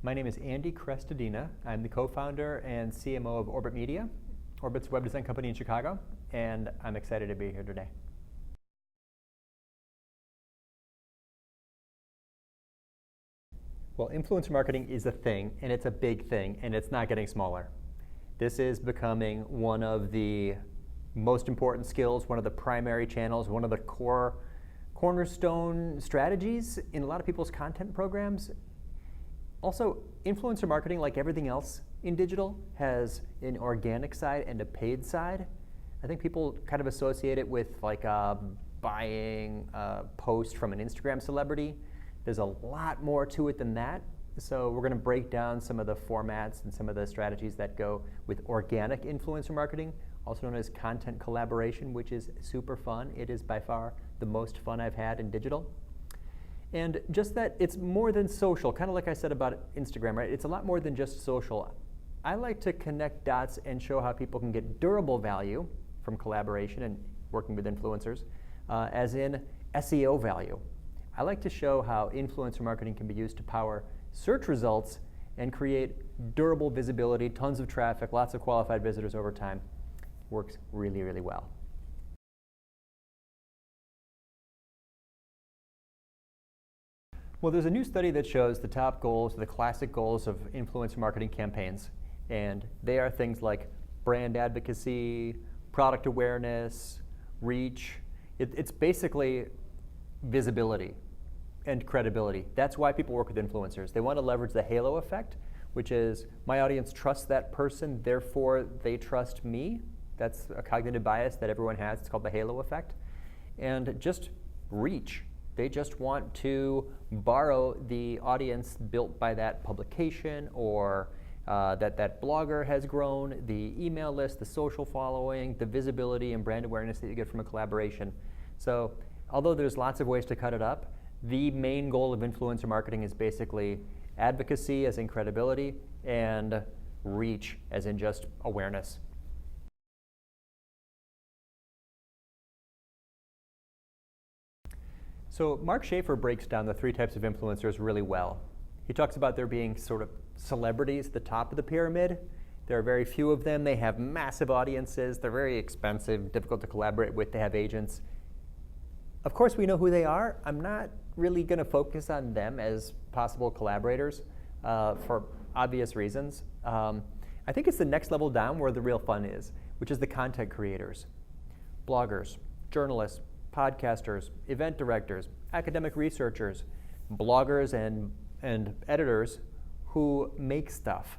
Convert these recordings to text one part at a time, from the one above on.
My name is Andy Crestodina. I'm the co-founder and CMO of Orbit Media. Orbit's a web design company in Chicago, and I'm excited to be here today. Well, influencer marketing is a thing, and it's a big thing, and it's not getting smaller. This is becoming one of the most important skills, one of the primary channels, one of the cornerstone strategies in a lot of people's content programs. Also, influencer marketing, like everything else in digital, has an organic side and a paid side. I think people kind of associate it with like buying a post from an Instagram celebrity. There's a lot more to it than that. So we're going to break down some of the formats and some of the strategies that go with organic influencer marketing, also known as content collaboration, which is super fun. It is by far the most fun I've had in digital. And just that it's more than social, kind of like I said about Instagram, right? It's a lot more than just social. I like to connect dots and show how people can get durable value from collaboration and working with influencers, as in SEO value. I like to show how influencer marketing can be used to power search results and create durable visibility, tons of traffic, lots of qualified visitors over time. Works really, really well. Well, there's a new study that shows the top goals, the classic goals of influencer marketing campaigns. And they are things like brand advocacy, product awareness, reach. It's basically visibility and credibility. That's why people work with influencers. They want to leverage the halo effect, which is my audience trusts that person, therefore they trust me. That's a cognitive bias that everyone has. It's called the halo effect. And just reach. They just want to borrow the audience built by that publication or that blogger has grown, the email list, the social following, the visibility and brand awareness that you get from a collaboration. So although there's lots of ways to cut it up, the main goal of influencer marketing is basically advocacy as in credibility and reach as in just awareness. So Mark Schaefer breaks down the three types of influencers really well. He talks about there being sort of celebrities at the top of the pyramid. There are very few of them. They have massive audiences. They're very expensive, difficult to collaborate with. They have agents. Of course, we know who they are. I'm not really going to focus on them as possible collaborators for obvious reasons. I think it's the next level down where the real fun is, which is the content creators, bloggers, journalists, podcasters, event directors, academic researchers, bloggers and editors who make stuff.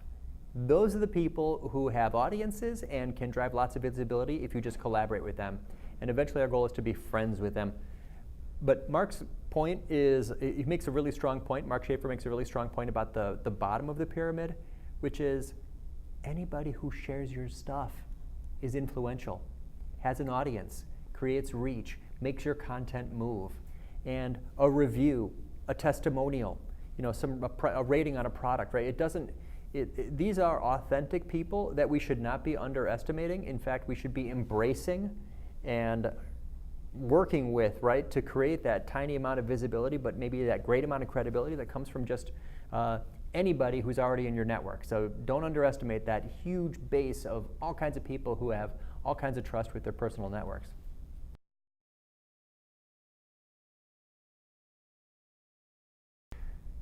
Those are the people who have audiences and can drive lots of visibility if you just collaborate with them. And eventually our goal is to be friends with them. But Mark's point is, he makes a really strong point, Mark Schaefer makes a really strong point about the bottom of the pyramid, which is anybody who shares your stuff is influential, has an audience, creates reach, makes your content move. And a review, a testimonial, a rating on a product, right? These are authentic people that we should not be underestimating. In fact, we should be embracing and working with, right, to create that tiny amount of visibility, but maybe that great amount of credibility that comes from just anybody who's already in your network. So don't underestimate that huge base of all kinds of people who have all kinds of trust with their personal networks.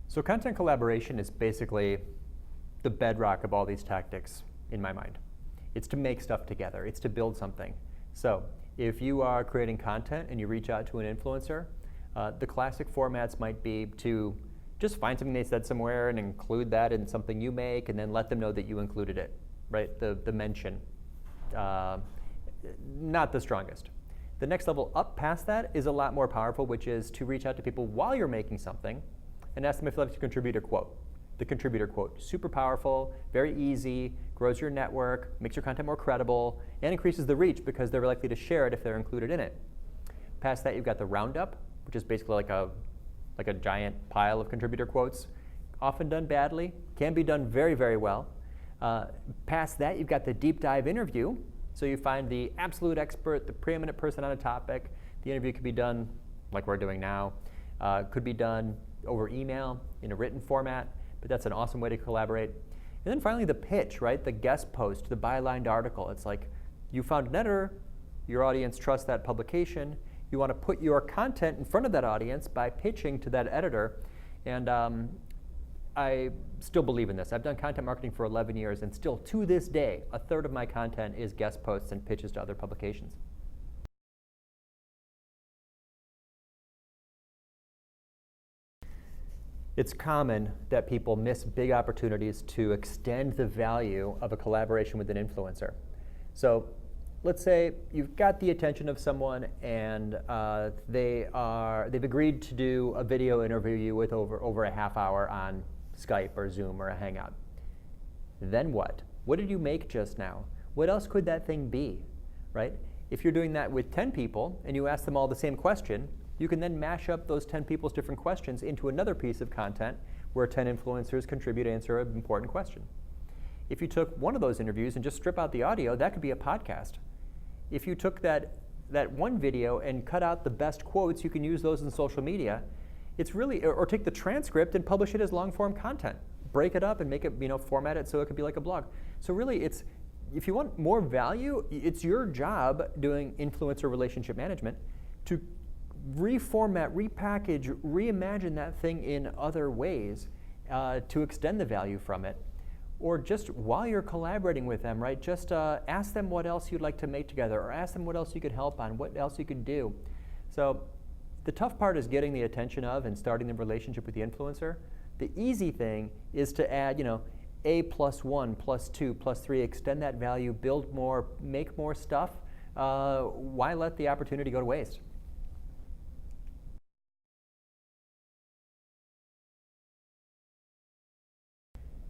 So content collaboration is basically the bedrock of all these tactics in my mind. It's to make stuff together. It's to build something. So if you are creating content and you reach out to an influencer, the classic formats might be to just find something they said somewhere and include that in something you make and then let them know that you included it, right? The mention, not the strongest. The next level up past that is a lot more powerful, which is to reach out to people while you're making something and ask them if they'd like to contribute a quote. The contributor quote, super powerful, very easy, grows your network, makes your content more credible, and increases the reach because they're likely to share it if they're included in it. Past that, you've got the roundup, which is basically like a giant pile of contributor quotes. Often done badly, can be done very, very well. Past that, you've got the deep dive interview. So you find the absolute expert, the preeminent person on a topic. The interview could be done like we're doing now. Could be done over email in a written format. but that's an awesome way to collaborate. And then finally the pitch, right? The guest post, the bylined article. It's like you found an editor, your audience trusts that publication, you want to put your content in front of that audience by pitching to that editor. And I still believe in this. I've done content marketing for 11 years, and still to this day, a third of my content is guest posts and pitches to other publications. It's common that people miss big opportunities to extend the value of a collaboration with an influencer. So let's say you've got the attention of someone and they've agreed to do a video interview with over a half hour on Skype or Zoom or a Hangout. Then what? What did you make just now? What else could that thing be, right? If you're doing that with 10 people and you ask them all the same question, you can then mash up those 10 people's different questions into another piece of content where 10 influencers contribute to answer an important question. If you took one of those interviews and just strip out the audio, that could be a podcast. If you took that one video and cut out the best quotes, you can use those in social media. It's really, or take the transcript and publish it as long form content. Break it up and make it, format it so it could be like a blog. So really if you want more value, it's your job doing influencer relationship management to reformat, repackage, reimagine that thing in other ways to extend the value from it. Or just while you're collaborating with them, right, just ask them what else you'd like to make together, or ask them what else you could help on, what else you could do. So the tough part is getting the attention of and starting the relationship with the influencer. The easy thing is to add, A plus 1, plus 2, plus 3, extend that value, build more, make more stuff. Why let the opportunity go to waste?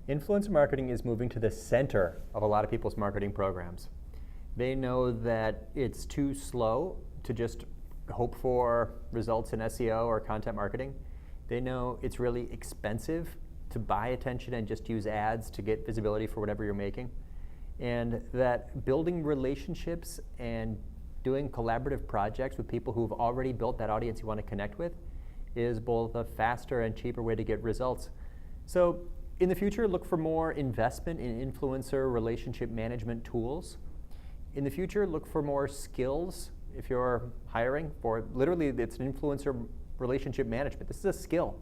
Influencer marketing is moving to the center of a lot of people's marketing programs. They know that it's too slow to just hope for results in SEO or content marketing. They know it's really expensive to buy attention and just use ads to get visibility for whatever you're making. And that building relationships and doing collaborative projects with people who've already built that audience you want to connect with is both a faster and cheaper way to get results. So in the future, look for more investment in influencer relationship management tools. In the future, look for more skills if you're hiring for, literally it's an influencer relationship management. This is a skill.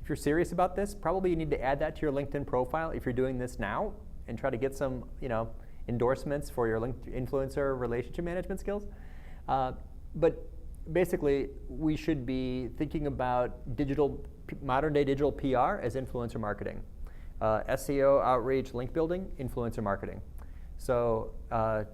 If you're serious about this, probably you need to add that to your LinkedIn profile if you're doing this now and try to get some, endorsements for your influencer relationship management skills. But basically, we should be thinking about modern day digital PR as influencer marketing. SEO, outreach, link building, influencer marketing. So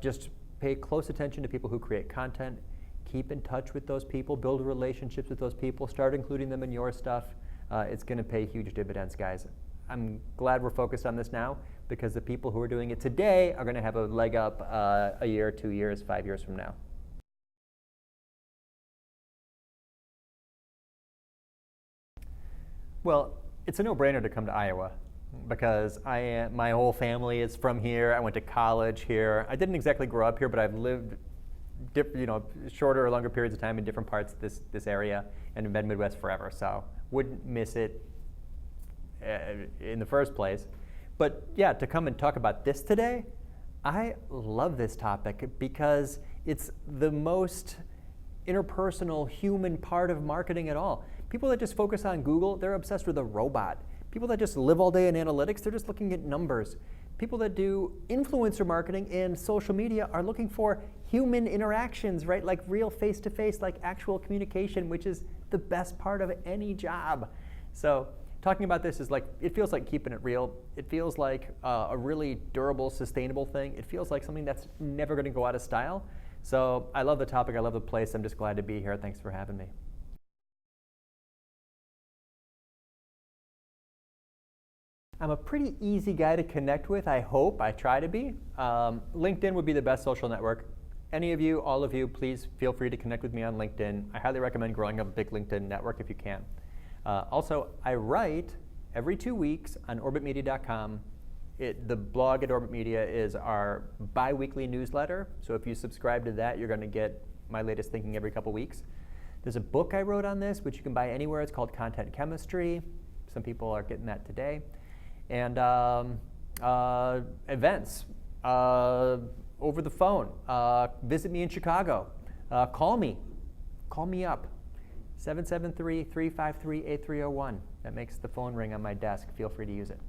just pay close attention to people who create content, keep in touch with those people, build relationships with those people, start including them in your stuff. It's going to pay huge dividends, guys. I'm glad we're focused on this now because the people who are doing it today are going to have a leg up a year, 2 years, 5 years from now. Well, it's a no-brainer to come to Iowa because my whole family is from here. I went to college here. I didn't exactly grow up here, but I've lived shorter or longer periods of time in different parts of this area and have been Midwest forever. So wouldn't miss it in the first place. But yeah, to come and talk about this today, I love this topic because it's the most interpersonal human part of marketing at all. People that just focus on Google, they're obsessed with a robot. People that just live all day in analytics, they're just looking at numbers. People that do influencer marketing and social media are looking for human interactions, right? Like real face-to-face, like actual communication, which is the best part of any job. So talking about this is it feels like keeping it real. It feels like a really durable, sustainable thing. It feels like something that's never going to go out of style. So I love the topic. I love the place. I'm just glad to be here. Thanks for having me. I'm a pretty easy guy to connect with, I hope. I try to be. LinkedIn would be the best social network. Any of you, all of you, please feel free to connect with me on LinkedIn. I highly recommend growing up a big LinkedIn network if you can. Also, I write every 2 weeks on orbitmedia.com. The blog at Orbit Media is our bi-weekly newsletter. So if you subscribe to that, you're going to get my latest thinking every couple weeks. There's a book I wrote on this, which you can buy anywhere. It's called Content Chemistry. Some people are getting that today. And events, over the phone, visit me in Chicago, call me up, 773-353-8301. That makes the phone ring on my desk. Feel free to use it.